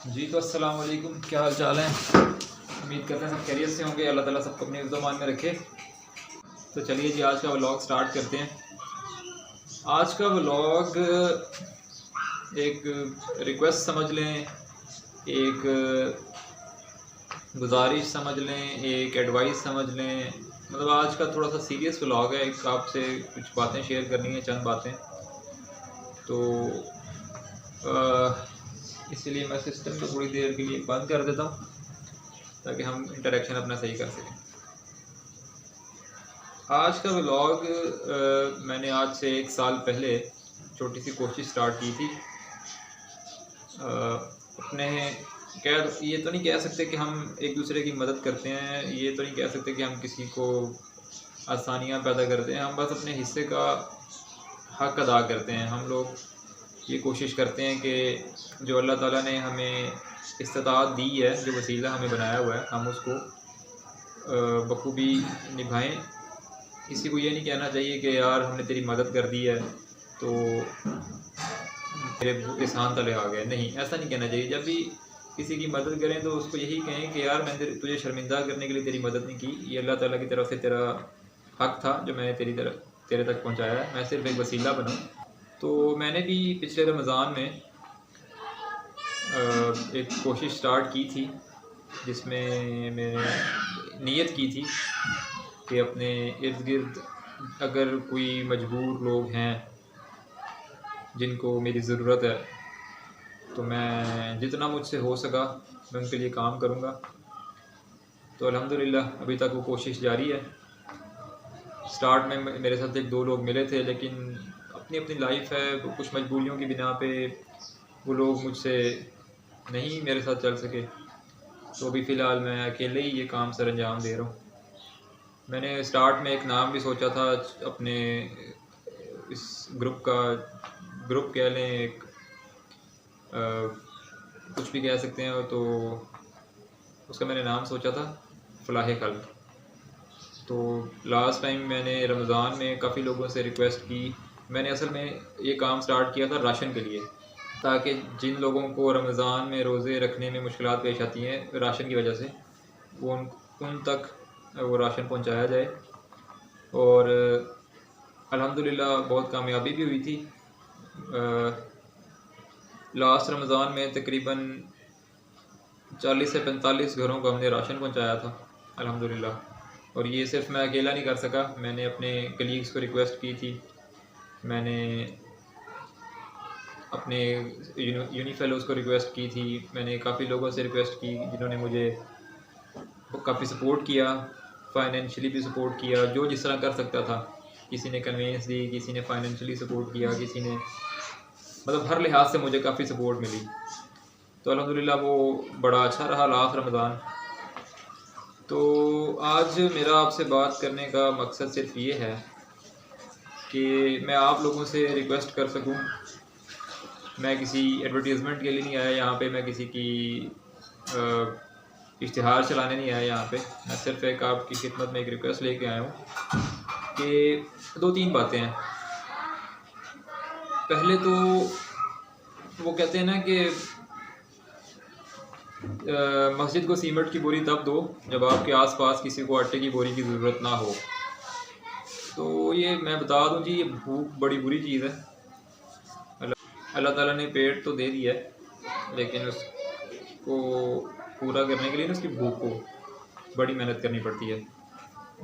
जी तो अस्सलाम वालेकुम, क्या हाल चाल है। उम्मीद करते हैं सब खैरियत से होंगे। अल्लाह ताला सबको अपने ईमान में रखे। तो चलिए जी, आज का व्लॉग स्टार्ट करते हैं। आज का व्लॉग एक रिक्वेस्ट समझ लें, एक गुजारिश समझ लें, एक एडवाइस समझ लें। मतलब आज का थोड़ा सा सीरियस व्लॉग है। एक आपसे कुछ बातें शेयर करनी है, चंद बातें। तो इसीलिए मैं सिस्टम को थोड़ी देर के लिए बंद कर देता हूँ ताकि हम इंटरेक्शन अपना सही कर सकें। आज का व्लॉग मैंने आज से 1 साल पहले छोटी सी कोशिश स्टार्ट की थी। अपने ये तो नहीं कह सकते कि हम एक दूसरे की मदद करते हैं, ये तो नहीं कह सकते कि हम किसी को आसानियाँ पैदा करते हैं। हम बस अपने हिस्से का हक अदा करते हैं। हम लोग ये कोशिश करते हैं कि जो अल्लाह ताला ने हमें इस्तिताअत दी है, जो वसीला हमें बनाया हुआ है, हम उसको बखूबी निभाएं। किसी को ये नहीं कहना चाहिए कि यार हमने तेरी मदद कर दी है तो तेरे एहसान तले आ गए। नहीं, ऐसा नहीं कहना चाहिए। जब भी किसी की मदद करें तो उसको यही कहें कि यार मैंने तुझे शर्मिंदा करने के लिए तेरी मदद नहीं की। ये अल्लाह ताला की तरफ से तेरा हक था जो मैंने तेरे तक पहुँचाया है। मैं सिर्फ एक वसीला बना। तो मैंने भी पिछले रमज़ान में एक कोशिश स्टार्ट की थी जिसमें मैंने नीयत की थी कि अपने इर्द गिर्द अगर कोई मजबूर लोग हैं जिनको मेरी ज़रूरत है तो मैं जितना मुझसे हो सका मैं उनके लिए काम करूँगा। तो अल्हम्दुलिल्लाह अभी तक वो कोशिश जारी है। स्टार्ट में मेरे साथ 1-2 लोग मिले थे, लेकिन अपनी अपनी लाइफ है, कुछ मजबूरियों की बिना पे वो लोग मुझसे नहीं मेरे साथ चल सके। तो अभी फ़िलहाल मैं अकेले ही ये काम सर अंजाम दे रहा हूँ। मैंने स्टार्ट में एक नाम भी सोचा था अपने इस ग्रुप का, ग्रुप कह लें, एक कुछ भी कह सकते हैं। तो उसका मैंने नाम सोचा था फलाह खल्क। तो लास्ट टाइम मैंने रमज़ान में काफ़ी लोगों से रिक्वेस्ट की। मैंने असल में ये काम स्टार्ट किया था राशन के लिए, ताकि जिन लोगों को रमज़ान में रोज़े रखने में मुश्किलात पेश आती हैं राशन की वजह से, वो उन तक वो राशन पहुंचाया जाए। और अल्हम्दुलिल्लाह बहुत कामयाबी भी हुई थी। लास्ट रमज़ान में तकरीबन 40 से 45 घरों को हमने राशन पहुंचाया था अल्हम्दुलिल्लाह। और ये सिर्फ मैं अकेला नहीं कर सका, मैंने अपने कलीग्स को रिक्वेस्ट की थी, मैंने अपने यूनी फेलोज़ को रिक्वेस्ट की थी, मैंने काफ़ी लोगों से रिक्वेस्ट की जिन्होंने मुझे काफ़ी सपोर्ट किया, फाइनेंशियली भी सपोर्ट किया, जो जिस तरह कर सकता था। किसी ने कन्वेंस दी, किसी ने फाइनेंशियली सपोर्ट किया, किसी ने मतलब हर लिहाज से मुझे काफ़ी सपोर्ट मिली। तो अल्हम्दुलिल्लाह वो बड़ा अच्छा रहा लास्ट रमज़ान। तो आज मेरा आपसे बात करने का मकसद सिर्फ ये है कि मैं आप लोगों से रिक्वेस्ट कर सकूं। मैं किसी एडवर्टीज़मेंट के लिए नहीं आया यहाँ पे, मैं किसी की इश्तिहार चलाने नहीं आया यहाँ पे। मैं सिर्फ एक आपकी खिदमत में एक रिक्वेस्ट लेके आया हूँ कि 2-3 बातें हैं। पहले तो वो कहते हैं ना कि मस्जिद को सीमेंट की बोरी तब दो जब आपके आसपास किसी को आटे की बोरी की ज़रूरत ना हो। तो ये मैं बता दूं जी, ये भूख बड़ी बुरी चीज़ है। अल्लाह ताला ने पेट तो दे दिया है, लेकिन उसको पूरा करने के लिए ना उसकी भूख को बड़ी मेहनत करनी पड़ती है।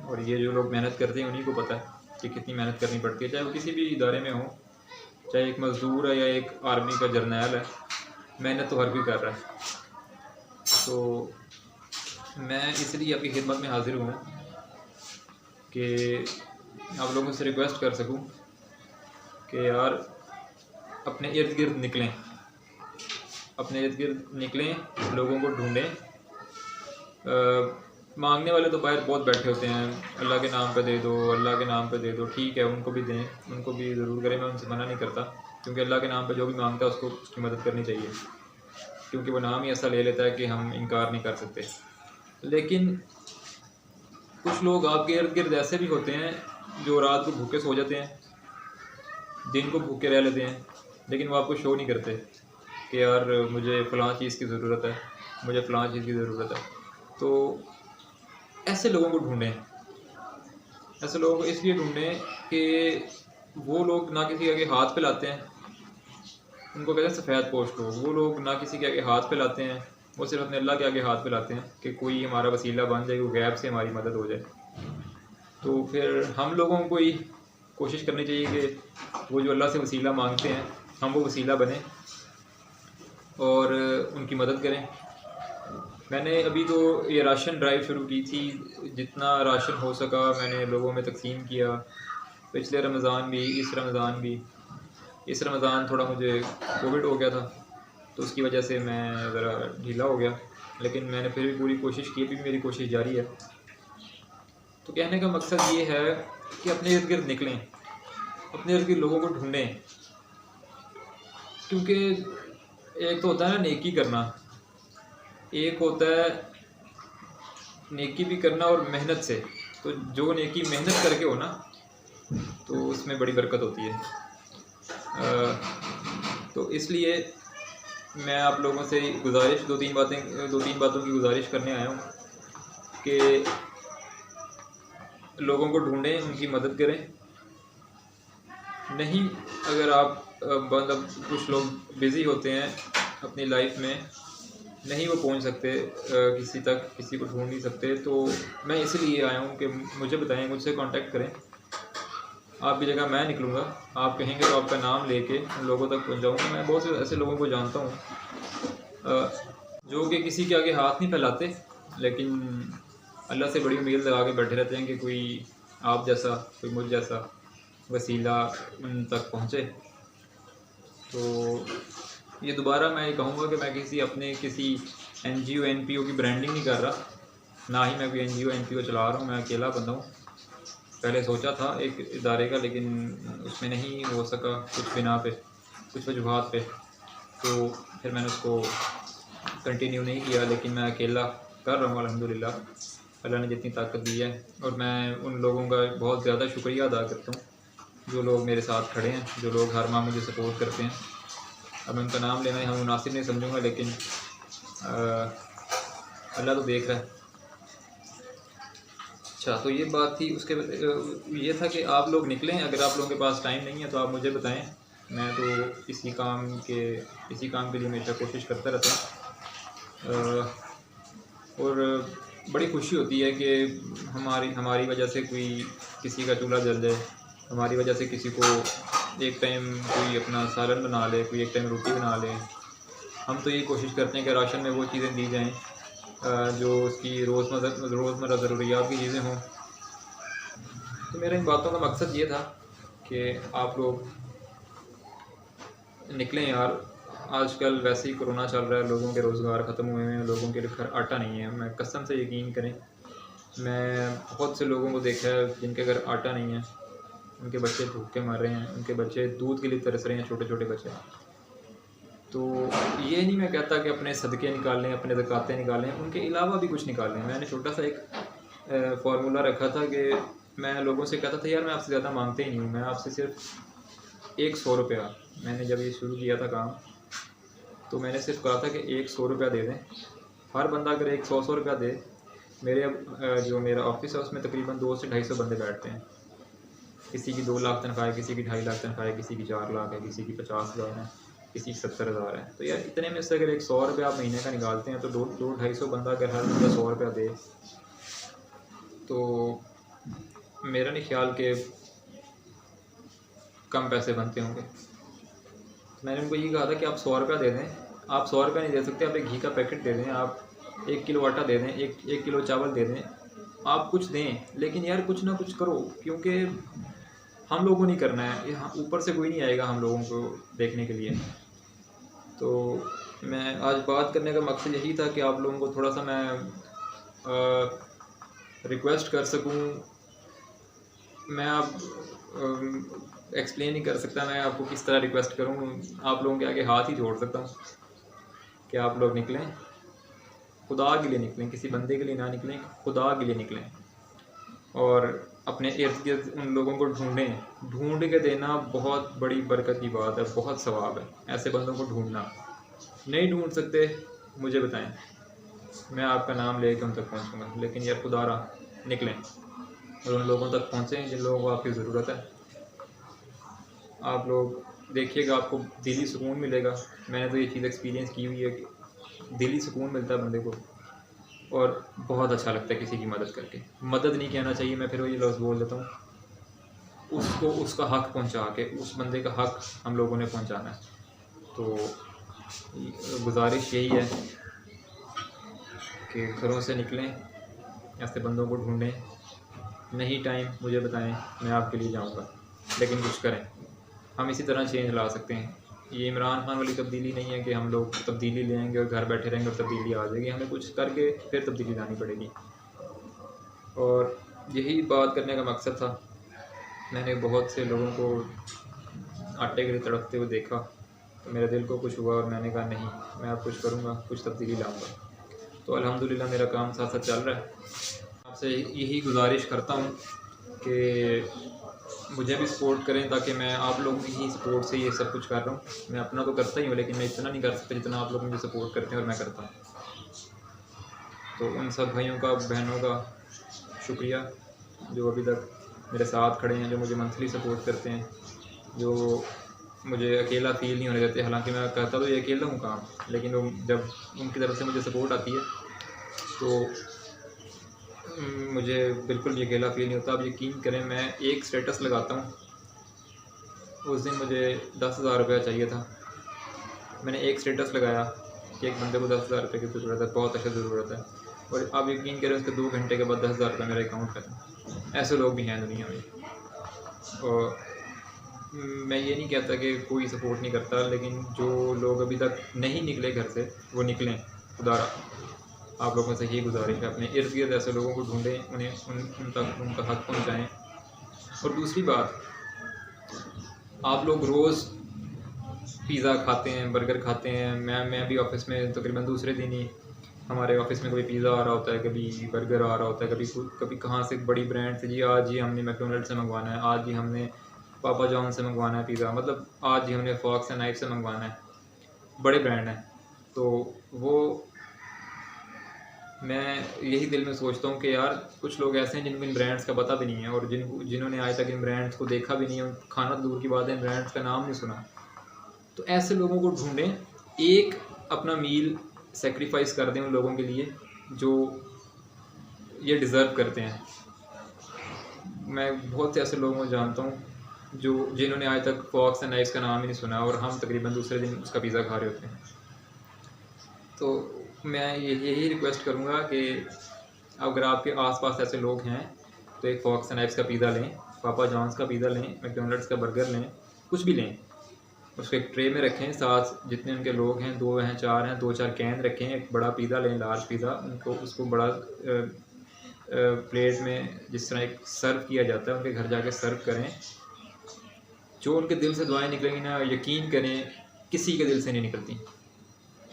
और ये जो लोग मेहनत करते हैं उन्हीं को पता है कि कितनी मेहनत करनी पड़ती है। चाहे वो किसी भी इदारे में हो, चाहे एक मज़दूर है या एक आर्मी का जर्नैल है, मेहनत तो हर कोई कर रहा है। तो मैं इसलिए आपकी खिदमत में हाज़िर हूँ कि आप लोगों से रिक्वेस्ट कर सकूँ कि यार अपने इर्द गिर्द निकलें, अपने इर्द गिर्द निकलें, लोगों को ढूंढें। मांगने वाले तो बाहर बहुत बैठे होते हैं, अल्लाह के नाम पे दे दो, अल्लाह के नाम पे दे दो। ठीक है, उनको भी दें, उनको भी ज़रूर करें, मैं उनसे मना नहीं करता, क्योंकि अल्लाह के नाम पे जो भी मांगता है उसको उसकी मदद करनी चाहिए, क्योंकि वो नाम ही ऐसा ले लेता है कि हम इनकार नहीं कर सकते। लेकिन कुछ लोग आपके इर्द गिर्द ऐसे भी होते हैं जो रात को भूखे सो जाते हैं, दिन को भूखे रह लेते हैं, लेकिन वो आपको शो नहीं करते। कि यार मुझे फ़लाँ चीज़ की ज़रूरत है, मुझे फ़लाँ चीज़ की ज़रूरत है। तो ऐसे लोगों को ढूँढें, ऐसे लोगों को इसलिए ढूँढें कि वो लोग ना किसी के आगे हाथ फैलाते हैं, उनको कहते हैं सफ़ेद पोश लोग। वो लोग ना किसी के आगे हाथ फैलाते हैं, वो सिर्फ़ अपने अल्लाह के आगे हाथ फैलाते हैं कि कोई हमारा वसीला बन जाए, कोई गैब से हमारी मदद हो जाए। तो फिर हम लोगों को ही कोशिश करनी चाहिए कि वो जो अल्लाह से वसीला मांगते हैं, हम वो वसीला बनें और उनकी मदद करें। मैंने अभी तो ये राशन ड्राइव शुरू की थी, जितना राशन हो सका मैंने लोगों में तक़सीम किया। पिछले रमज़ान भी, इस रमज़ान भी। इस रमज़ान थोड़ा मुझे कोविड हो गया था, तो उसकी वजह से मैं ज़रा ढीला हो गया, लेकिन मैंने फिर भी पूरी कोशिश की, अभी भी मेरी कोशिश जारी है। तो कहने का मकसद ये है कि अपने इर्द गिर्द निकलें, अपने इर्द गिर्द लोगों को ढूंढें, क्योंकि एक तो होता है ना नेकी करना, एक होता है नेकी भी करना और मेहनत से। तो जो नेकी मेहनत करके हो ना, तो उसमें बड़ी बरकत होती है। तो इसलिए मैं आप लोगों से गुजारिश, दो तीन बातों की गुजारिश करने आया हूँ कि लोगों को ढूंढें, उनकी मदद करें। नहीं, अगर आप मतलब कुछ लोग बिज़ी होते हैं अपनी लाइफ में, नहीं वो पहुंच सकते किसी तक, किसी को ढूंढ नहीं सकते, तो मैं इसलिए आया हूं कि मुझे बताएं, मुझसे कांटेक्ट करें। आपकी जगह मैं निकलूँगा, आप कहेंगे तो आपका नाम लेके उन लोगों तक पहुंच जाऊँगा। मैं बहुत से ऐसे लोगों को जानता हूँ जो कि किसी के आगे हाथ नहीं फैलाते, लेकिन अल्लाह से बड़ी उम्मीद लगा के बैठे रहते हैं कि कोई आप जैसा, कोई मुझ जैसा वसीला उन तक पहुँचे। तो ये दोबारा मैं ये कहूँगा कि मैं किसी NGO NPO की ब्रांडिंग नहीं कर रहा, ना ही मैं कोई NGO NPO चला रहा हूँ। मैं अकेला बंदा हूँ। पहले सोचा था एक इदारे का, लेकिन उसमें नहीं हो सका कुछ बिना पे, कुछ वजूहात पे, तो फिर मैंने उसको कंटिन्यू नहीं किया। लेकिन मैं अकेला कर रहा हूँ अल्हम्दुलिल्लाह, अल्लाह ने जितनी ताकत दी है। और मैं उन लोगों का बहुत ज़्यादा शुक्रिया अदा करता हूँ जो लोग मेरे साथ खड़े हैं, जो लोग हर माह मुझे सपोर्ट करते हैं। अब मैं उनका नाम लेना यहाँ मुनासिब नहीं समझूँगा, लेकिन अल्लाह तो देख रहा है। अच्छा, तो ये बात थी। उसके ये था कि आप लोग निकलें, अगर आप लोगों के पास टाइम नहीं है तो आप मुझे बताएं। मैं तो इसी काम के लिए हमेशा कोशिश करता रहता हूँ। और बड़ी खुशी होती है कि हमारी वजह से किसी का चूल्हा जल जाए, हमारी वजह से किसी को एक टाइम कोई अपना सालन बना ले, कोई एक टाइम रोटी बना ले। हम तो ये कोशिश करते हैं कि राशन में वो चीज़ें दी जाएं जो उसकी रोज़मर्रा ज़रूरियात की चीज़ें हों। तो मेरा इन बातों का मकसद ये था कि आप लोग निकलें यार। आजकल वैसे ही कोरोना चल रहा है, लोगों के रोज़गार ख़त्म हुए हैं, लोगों के घर आटा नहीं है। मैं कसम से यकीन करें, मैं बहुत से लोगों को देखा है जिनके घर आटा नहीं है, उनके बच्चे भूखे मर रहे हैं, उनके बच्चे दूध के लिए तरस रहे हैं, छोटे छोटे बच्चे। तो ये नहीं मैं कहता कि अपने सदक़े निकालें, अपने ज़कातें निकालें, उनके अलावा भी कुछ निकालें। मैंने छोटा सा एक फार्मूला रखा था कि मैं लोगों से कहता था, यार मैं आपसे ज़्यादा मांगते ही नहीं हूँ, मैं आपसे सिर्फ 100 रुपया। मैंने जब ये शुरू किया था काम, तो मैंने सिर्फ कहा था कि 100 रुपया दे दें। हर बंदा अगर 100 रुपया दे, जो मेरा ऑफिस है उसमें तकरीबन 200 से 250 बंदे बैठते हैं। किसी की 2 लाख तनख्वाह है, किसी की 2.5 लाख तनख्वाह है, किसी की 4 लाख है, किसी की 50,000 है, किसी की 70,000 है। तो यार इतने में से अगर 100 रुपया आप महीने का निकालते हैं, तो 200-250 बंदा अगर हर बंदा 100 रुपया दे, तो मेरा नहीं ख्याल कि कम पैसे बनते होंगे। मैंने उनको ये कहा था कि आप 100 रुपया दे दें। आप 100 रुपया नहीं दे सकते, आप एक घी का पैकेट दे दें, आप 1 किलो आटा दे दें, एक किलो चावल दे दें, आप कुछ दें, लेकिन यार कुछ ना कुछ करो, क्योंकि हम लोगों को नहीं करना है, यहाँ ऊपर से कोई नहीं आएगा हम लोगों को देखने के लिए। तो मैं आज बात करने का मकसद यही था कि आप लोगों को थोड़ा सा मैं रिक्वेस्ट कर सकूं। मैं आप एक्सप्लेन नहीं कर सकता मैं आपको किस तरह रिक्वेस्ट करूं। आप लोगों के आगे हाथ ही जोड़ सकता हूं कि आप लोग निकलें, खुदा के लिए निकलें, किसी बंदे के लिए ना निकलें, खुदा के लिए निकलें। और अपने इर्द गिर्द उन लोगों को ढूंढ के देना बहुत बड़ी बरकत की बात है, बहुत सवाब है ऐसे बंदों को ढूंढना। नहीं ढूंढ सकते मुझे बताएं, मैं आपका नाम लेके उन तक पहुंचूंगा। लेकिन यार खुदारा निकलें और उन लोगों तक पहुंचें जिन लोगों को आपकी ज़रूरत है। आप लोग देखिएगा, आपको दिली सुकून मिलेगा। मैंने तो ये चीज़ एक्सपीरियंस की हुई है कि दिली सुकून मिलता है बंदे को, और बहुत अच्छा लगता है किसी की मदद करके। मदद नहीं कहना चाहिए, मैं फिर वही लफ्ज़ बोल देता हूँ, उसको उसका हक़ पहुँचा के, उस बंदे का हक़ हम लोगों ने पहुँचाना है। तो गुजारिश यही है कि घरों से निकलें, ऐसे बंदों को ढूंढें। नहीं टाइम मुझे बताएं, मैं आपके लिए जाऊंगा, लेकिन कुछ करें। हम इसी तरह चेंज ला सकते हैं। ये इमरान खान वाली तब्दीली नहीं है कि हम लोग तब्दीली ले आएंगे और घर बैठे रहेंगे और तब्दीली आ जाएगी। हमें कुछ करके फिर तब्दीली लानी पड़ेगी, और यही बात करने का मकसद था। मैंने बहुत से लोगों को आटे के लिए तड़पते हुए देखा, तो मेरे दिल को कुछ हुआ और मैंने कहा नहीं, मैं अब कुछ करूँगा, कुछ तब्दीली लाऊंगा। तो अल्हम्दुलिल्लाह मेरा काम साथ साथ चल रहा है। आपसे यही गुजारिश करता हूँ कि मुझे भी सपोर्ट करें, ताकि मैं आप लोगों की ही सपोर्ट से ये सब कुछ कर रहा हूँ। मैं अपना तो करता ही हूँ, लेकिन मैं इतना नहीं कर सकता जितना आप लोग मुझे सपोर्ट करते हैं और मैं करता हूँ। तो उन सब भाइयों का, बहनों का शुक्रिया जो अभी तक मेरे साथ खड़े हैं, जो मुझे मंथली सपोर्ट करते हैं, जो मुझे अकेला फ़ील नहीं होने देते। हालांकि मैं कहता तो ये अकेला हूँ काम, लेकिन वो जब उनकी तरफ से मुझे सपोर्ट आती है तो मुझे बिल्कुल भी अकेला फ़ील नहीं होता। अब यकीन करें, मैं एक स्टेटस लगाता हूँ, उस दिन मुझे 10,000 रुपया चाहिए था। मैंने एक स्टेटस लगाया कि एक बंदे को 10,000 रुपये की ज़रूरत है, बहुत अच्छा ज़रूरत है, और अब यकीन करें उसके 2 घंटे के बाद 10,000 रुपये मेरे अकाउंट में था। ऐसे लोग भी हैं दुनिया में। और मैं ये नहीं कहता कि कोई सपोर्ट नहीं करता, लेकिन जो लोग अभी तक नहीं निकले घर से, वो निकलें। खुदारा आप लोगों से यही गुजारिश है, अपने इर्द गिर्द ऐसे लोगों को ढूंढें, उन्हें उन तक उनका हक़ पहुँचाएँ। और दूसरी बात, आप लोग रोज़ पिज़्ज़ा खाते हैं, बर्गर खाते हैं। मैं भी ऑफ़िस में तकरीबन दूसरे दिन ही हमारे ऑफ़िस में कभी पिज़्ज़ा आ रहा होता है, कभी बर्गर आ रहा होता है, कभी कहाँ से बड़ी ब्रांड से, जी आज ही हमने मैकडोनल्ड से मंगवाना है, आज ही हमने पापा जॉन से मंगवाना है पिज़्ज़ा, मतलब आज ही हमने फॉक्स एंड नाइफ से मंगवाना है। बड़े ब्रांड हैं, तो वो मैं यही दिल में सोचता हूँ कि यार कुछ लोग ऐसे हैं जिनको इन ब्रांड्स का पता भी नहीं है, और जिन्होंने आज तक इन ब्रांड्स को देखा भी नहीं है, खाना तो दूर की बात है, इन ब्रांड्स का नाम नहीं सुना। तो ऐसे लोगों को ढूंढें, एक अपना मील सेक्रीफाइस कर दें उन लोगों के लिए जो ये डिज़र्व करते हैं। मैं बहुत से ऐसे लोगों को जानता हूँ जिन्होंने आज तक फॉक्स एंड नाइफ्स का नाम ही नहीं सुना, और हम तकरीबन दूसरे दिन उसका पिज़्ज़ा खा रहे होते हैं। तो मैं यही रिक्वेस्ट करूँगा कि अगर आपके आसपास ऐसे लोग हैं तो एक फॉक्स एंड नाइफ्स का पिज़्ज़ा लें, पापा जॉन्स का पिज़्ज़ा लें, मैकडोनल्ड्स का बर्गर लें, कुछ भी लें, उसको एक ट्रे में रखें, साथ जितने उनके लोग हैं, 2 हैं 4 हैं, 2-4 कैन रखें, एक बड़ा पिज़्ज़ा लें, लार्ज पिज़्ज़ा, उसको बड़ा प्लेट में जिस तरह एक सर्व किया जाता है उनके घर जाके सर्व करें। जो उनके दिल से दुआएं निकलेंगी ना, यकीन करें किसी के दिल से नहीं निकलती।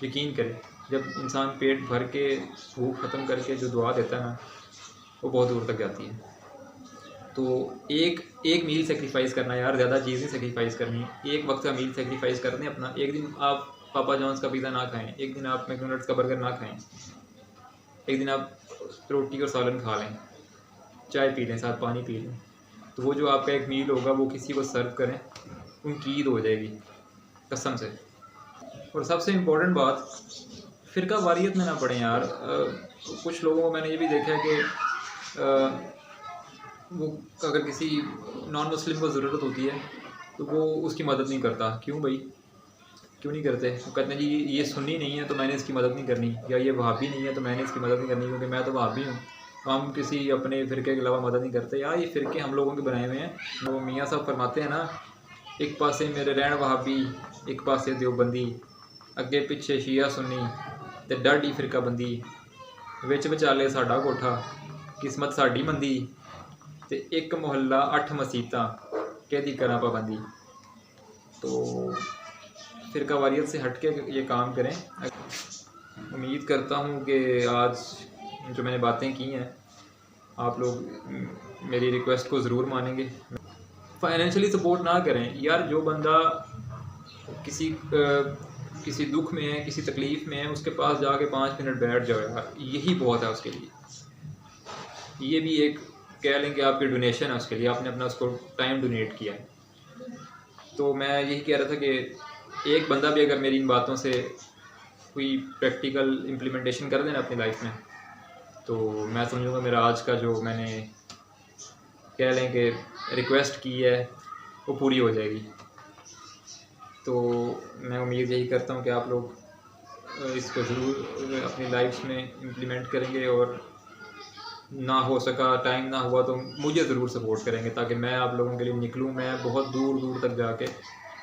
यकीन करें, जब इंसान पेट भर के भूख ख़त्म करके जो दुआ देता है ना, वो बहुत दूर तक जाती है। तो एक मील सेक्रीफाइस करना यार, ज़्यादा चीज़ें सेक्रीफाइस करनी, एक वक्त का मील सेक्रीफाइस कर दें अपना। एक दिन आप पापा जॉन्स का पिज़्ज़ा ना खाएं, एक दिन आप मैकडोनल्ड्स का बर्गर ना खाएं, एक दिन आप रोटी और सालन खा लें, चाय पी लें, साथ पानी पी लें। तो वो जो आपका एक मील होगा वो किसी को सर्व करें, उनकी ईद हो जाएगी कसम से। और सबसे इम्पोर्टेंट बात, फ़िरका वारियत में ना पड़ें यार। कुछ लोगों को मैंने ये भी देखा है कि वो अगर किसी नॉन मुस्लिम को ज़रूरत होती है तो वो उसकी मदद नहीं करता। क्यों भाई, क्यों नहीं करते? वो कहते हैं जी ये सुन्नी नहीं है तो मैंने इसकी मदद नहीं करनी, या ये वहाबी नहीं है तो मैंने इसकी मदद नहीं करनी क्योंकि मैं तो वहाबी हूँ। हम किसी अपने फ़िरके के अलावा मदद नहीं करते। यार ये फ़िरके हम लोगों के बनाए हुए हैं। वो मियाँ साहब फरमाते हैं ना, एक पासे मेरे रहन वहाबी, एक पासे देवबंदी, अगे पिछे शिया सुन्नी ते डाढ़ी फ़िरकाबंदी, विच विचाले साडा कोठा, किस्मत साडी मंदी, ते एक मोहल्ला 8 मसीतां, कहदी करा पाबंदी। तो फ़िरका वारियत से हट के ये काम करें। उम्मीद करता हूँ कि आज जो मैंने बातें की हैं आप लोग मेरी रिक्वेस्ट को ज़रूर मानेंगे। फाइनेंशियली सपोर्ट ना करें यार। जो बंदा किसी किसी दुख में है, किसी तकलीफ़ में है, उसके पास जाके 5 मिनट बैठ जाओ यार, यही बहुत है उसके लिए। ये भी एक कह लें कि आपकी डोनेशन है उसके लिए, आपने अपना उसको टाइम डोनेट किया है। तो मैं यही कह रहा था कि एक बंदा भी अगर मेरी इन बातों से कोई प्रैक्टिकल इम्प्लीमेंटेशन कर देना अपनी लाइफ में, तो मैं समझूंगा मेरा आज का जो मैंने कह लें कि रिक्वेस्ट की है वो पूरी हो जाएगी। तो मैं उम्मीद यही करता हूँ कि आप लोग इसको ज़रूर अपनी लाइफ में इम्प्लीमेंट करेंगे, और ना हो सका, टाइम ना हुआ तो मुझे ज़रूर सपोर्ट करेंगे, ताकि मैं आप लोगों के लिए निकलूँ। मैं बहुत दूर दूर तक जाके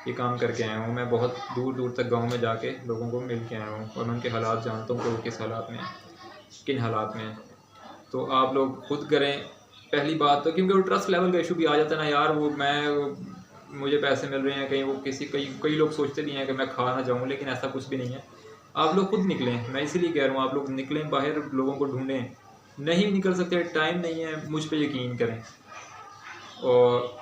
ये काम करके आया हूँ, मैं बहुत दूर दूर तक गांव में जाके लोगों को मिल के आया हूँ, और मैं उनके हालात जानता हूँ कि वो किस हालात में हैं, किन हालात में हैं। तो आप लोग खुद करें पहली बात तो, क्योंकि वो ट्रस्ट लेवल का इशू भी आ जाता है ना यार। मुझे पैसे मिल रहे हैं, कहीं वो कई लोग सोचते भी हैं कि मैं खा ना जाऊँ, लेकिन ऐसा कुछ भी नहीं है। आप लोग खुद निकलें, मैं इसीलिए कह रहा हूँ आप लोग निकलें बाहर, लोगों को ढूंढें। नहीं निकल सकते, टाइम नहीं है, मुझ पे यकीन करें। और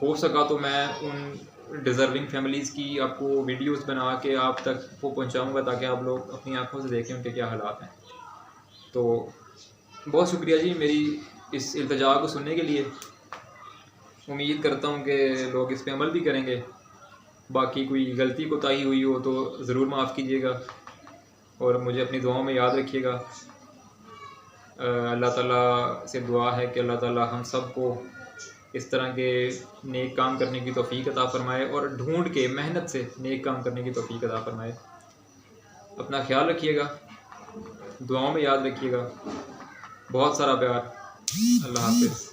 हो सका तो मैं उन डिज़र्विंग फैमिलीज़ की आपको वीडियोस बना के आप तक वो पहुंचाऊंगा, ताकि आप लोग अपनी आंखों से देखें उनके क्या हालात हैं। तो बहुत शुक्रिया जी मेरी इस इल्तिजा को सुनने के लिए। उम्मीद करता हूँ कि लोग इस पे अमल भी करेंगे। बाकी कोई गलती कोताही हुई हो तो ज़रूर माफ़ कीजिएगा, और मुझे अपनी दुआओं में याद रखिएगा। अल्लाह ताला से दुआ है कि अल्लाह ताला हम सबको इस तरह के नेक काम करने की तौफीक अता फ़रमाए, और ढूंढ के मेहनत से नेक काम करने की तौफीक अता फ़रमाए। अपना ख्याल रखिएगा, दुआओं में याद रखिएगा। बहुत सारा प्यार। अल्लाह हाफ़िज़।